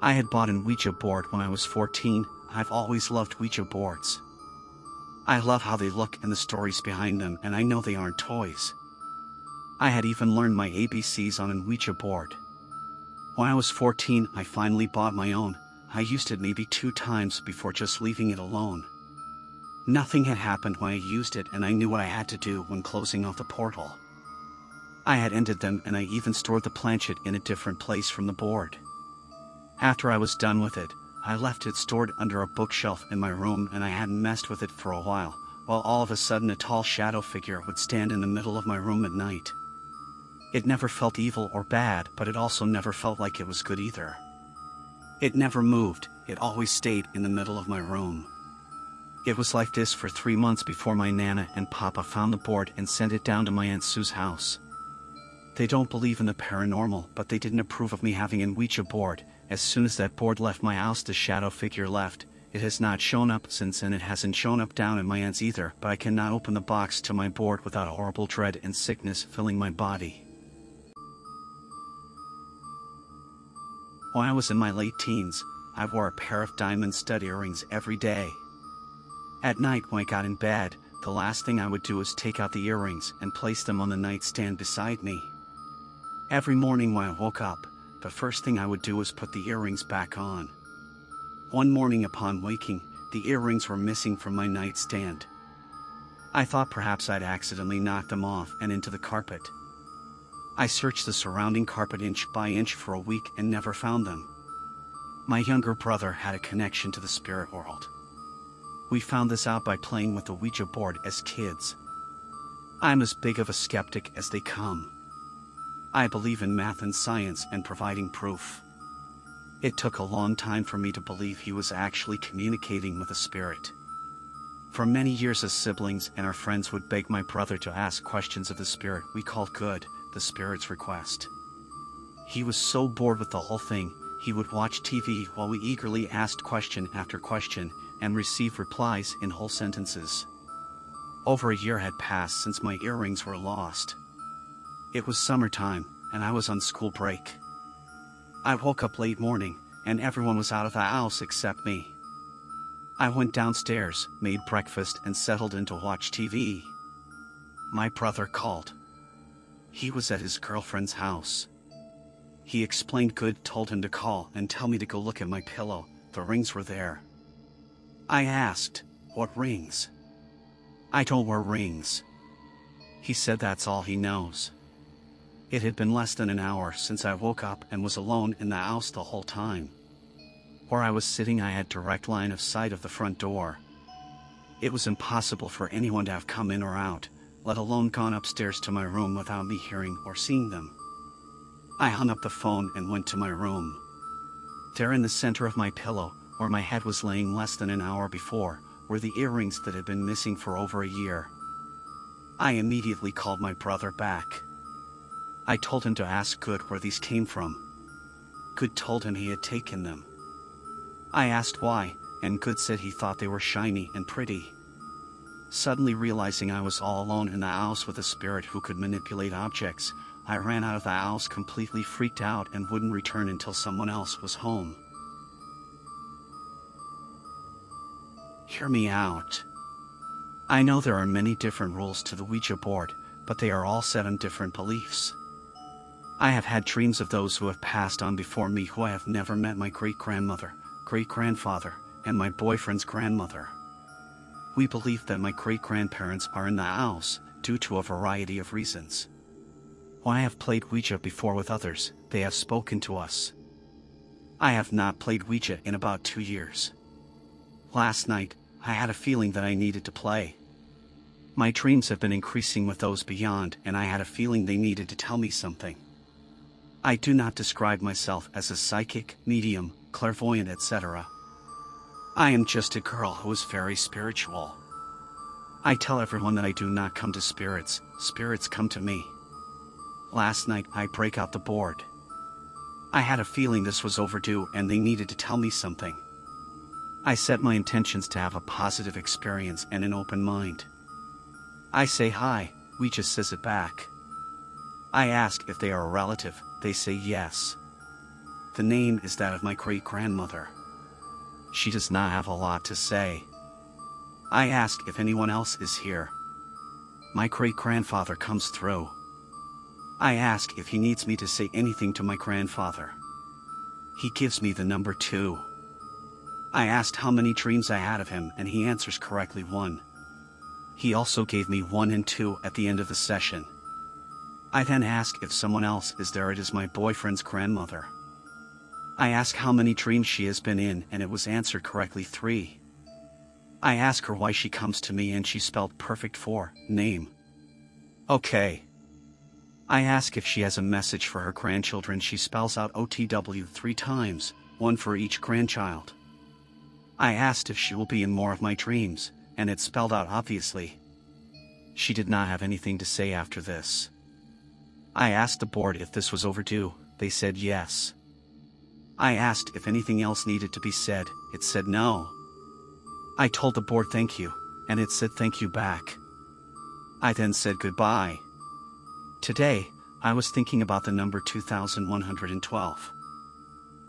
I had bought an Ouija board when I was 14. I've always loved Ouija boards. I love how they look and the stories behind them, and I know they aren't toys. I had even learned my ABCs on an Ouija board. When I was 14, I finally bought my own. I used it maybe 2 times before just leaving it alone. Nothing had happened when I used it, and I knew what I had to do when closing off the portal. I had ended them, and I even stored the planchette in a different place from the board. After I was done with it, I left it stored under a bookshelf in my room, and I hadn't messed with it for a while all of a sudden a tall shadow figure would stand in the middle of my room at night. It never felt evil or bad, but it also never felt like it was good either. It never moved, it always stayed in the middle of my room. It was like this for 3 months before my Nana and Papa found the board and sent it down to my Aunt Sue's house. They don't believe in the paranormal, but they didn't approve of me having an Ouija board. As soon as that board left my house, the shadow figure left. It has not shown up since, and it hasn't shown up down at my aunt's either, but I cannot open the box to my board without horrible dread and sickness filling my body. When I was in my late teens, I wore a pair of diamond stud earrings every day. At night when I got in bed, the last thing I would do is take out the earrings and place them on the nightstand beside me. Every morning when I woke up, the first thing I would do was put the earrings back on. One morning upon waking, the earrings were missing from my nightstand. I thought perhaps I'd accidentally knocked them off and into the carpet. I searched the surrounding carpet inch by inch for a week and never found them. My younger brother had a connection to the spirit world. We found this out by playing with the Ouija board as kids. I'm as big of a skeptic as they come. I believe in math and science and providing proof. It took a long time for me to believe he was actually communicating with a spirit. For many years as siblings and our friends would beg my brother to ask questions of the spirit we called good, the spirit's request. He was so bored with the whole thing, he would watch TV while we eagerly asked question after question and received replies in whole sentences. Over a year had passed since my earrings were lost. It was summertime, and I was on school break. I woke up late morning, and everyone was out of the house except me. I went downstairs, made breakfast, and settled in to watch TV. My brother called. He was at his girlfriend's house. He explained good told him to call and tell me to go look at my pillow. The rings were there. I asked, "What rings?" "I don't wear rings." He said that's all he knows. It had been less than an hour since I woke up and was alone in the house the whole time. Where I was sitting, I had direct line of sight of the front door. It was impossible for anyone to have come in or out, let alone gone upstairs to my room without me hearing or seeing them. I hung up the phone and went to my room. There in the center of my pillow, where my head was laying less than an hour before, were the earrings that had been missing for over a year. I immediately called my brother back. I told him to ask Good where these came from. Good told him he had taken them. I asked why, and Good said he thought they were shiny and pretty. Suddenly realizing I was all alone in the house with a spirit who could manipulate objects, I ran out of the house completely freaked out and wouldn't return until someone else was home. Hear me out. I know there are many different rules to the Ouija board, but they are all set on different beliefs. I have had dreams of those who have passed on before me who I have never met: my great-grandmother, great-grandfather, and my boyfriend's grandmother. We believe that my great-grandparents are in the house, due to a variety of reasons. When I have played Ouija before with others, they have spoken to us. I have not played Ouija in about 2 years. Last night, I had a feeling that I needed to play. My dreams have been increasing with those beyond, and I had a feeling they needed to tell me something. I do not describe myself as a psychic, medium, clairvoyant, etc. I am just a girl who is very spiritual. I tell everyone that I do not come to spirits, spirits come to me. Last night I break out the board. I had a feeling this was overdue and they needed to tell me something. I set my intentions to have a positive experience and an open mind. I say hi, Ouija says it back. I ask if they are a relative, they say yes. The name is that of my great-grandmother. She does not have a lot to say. I ask if anyone else is here. My great-grandfather comes through. I ask if he needs me to say anything to my grandfather. He gives me the number 2. I asked how many dreams I had of him, and he answers correctly 1. He also gave me 1 and 2 at the end of the session. I then ask if someone else is there. It is my boyfriend's grandmother. I ask how many dreams she has been in, and it was answered correctly 3. I ask her why she comes to me, and she spelled perfect for name. Okay. I ask if she has a message for her grandchildren. She spells out OTW 3 times, 1 for each grandchild. I asked if she will be in more of my dreams, and it's spelled out obviously. She did not have anything to say after this. I asked the board if this was overdue. They said yes. I asked if anything else needed to be said. It said no. I told the board thank you, and it said thank you back. I then said goodbye. Today, I was thinking about the number 2112.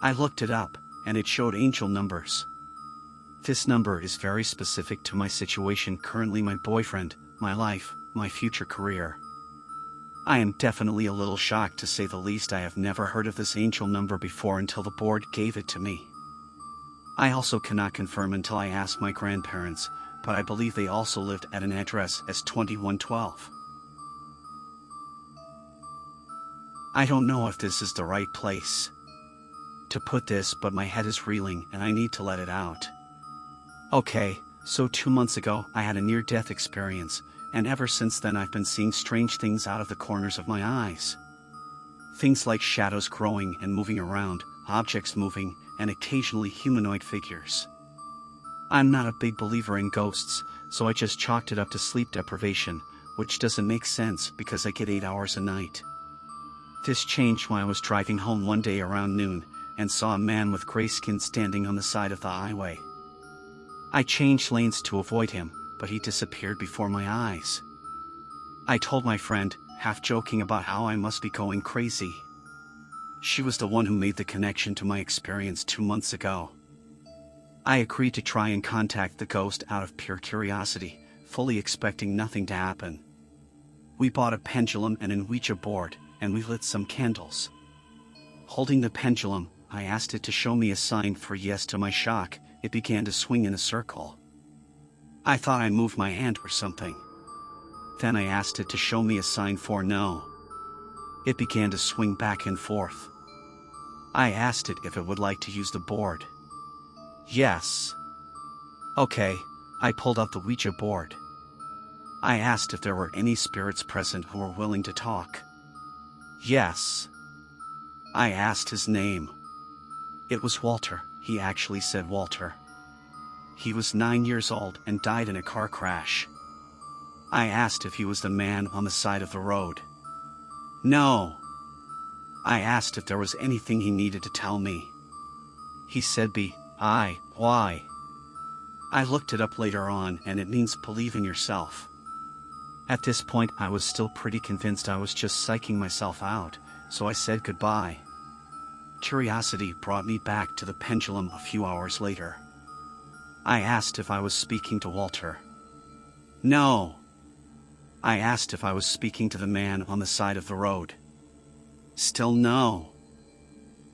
I looked it up, and it showed angel numbers. This number is very specific to my situation currently, my boyfriend, my life, my future career. I am definitely a little shocked, to say the least. I have never heard of this angel number before until the board gave it to me. I also cannot confirm until I ask my grandparents, but I believe they also lived at an address as 2112. I don't know if this is the right place to put this, but my head is reeling and I need to let it out. Okay, so 2 months ago I had a near-death experience, and ever since then I've been seeing strange things out of the corners of my eyes. Things like shadows growing and moving around, objects moving, and occasionally humanoid figures. I'm not a big believer in ghosts, so I just chalked it up to sleep deprivation, which doesn't make sense because I get 8 hours a night. This changed when I was driving home one day around noon, and saw a man with gray skin standing on the side of the highway. I changed lanes to avoid him, but he disappeared before my eyes. I told my friend, half joking, about how I must be going crazy. She was the one who made the connection to my experience 2 months ago. I agreed to try and contact the ghost out of pure curiosity, fully expecting nothing to happen. We bought a pendulum and an Ouija board, and we lit some candles. Holding the pendulum, I asked it to show me a sign for yes. To my shock, it began to swing in a circle. I thought I moved my hand or something. Then I asked it to show me a sign for no. It began to swing back and forth. I asked it if it would like to use the board. Yes. Okay, I pulled out the Ouija board. I asked if there were any spirits present who were willing to talk. Yes. I asked his name. It was Walter. He actually said Walter. He was 9 years old and died in a car crash. I asked if he was the man on the side of the road. No. I asked if there was anything he needed to tell me. He said why? I looked it up later on, and it means believe in yourself. At this point I was still pretty convinced I was just psyching myself out, so I said goodbye. Curiosity brought me back to the pendulum a few hours later. I asked if I was speaking to Walter. No. I asked if I was speaking to the man on the side of the road. Still no.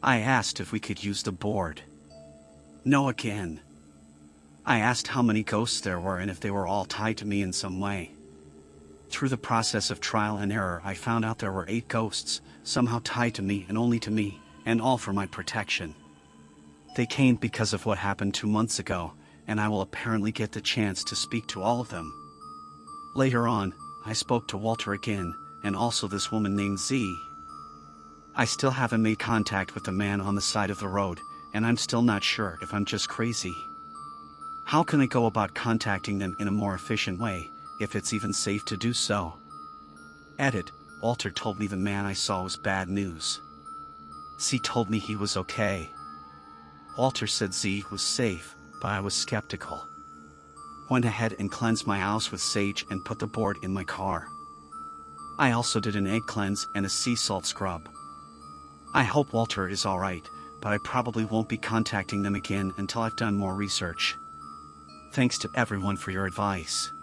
I asked if we could use the board. No again. I asked how many ghosts there were and if they were all tied to me in some way. Through the process of trial and error, I found out there were 8 ghosts, somehow tied to me and only to me, and all for my protection. They came because of what happened 2 months ago, and I will apparently get the chance to speak to all of them. Later on, I spoke to Walter again, and also this woman named Z. I still haven't made contact with the man on the side of the road, and I'm still not sure if I'm just crazy. How can I go about contacting them in a more efficient way, if it's even safe to do so? Edit, Walter told me the man I saw was bad news. Z told me he was okay. Walter said Z was safe, but I was skeptical. Went ahead and cleansed my house with sage and put the board in my car. I also did an egg cleanse and a sea salt scrub. I hope Walter is alright, but I probably won't be contacting them again until I've done more research. Thanks to everyone for your advice.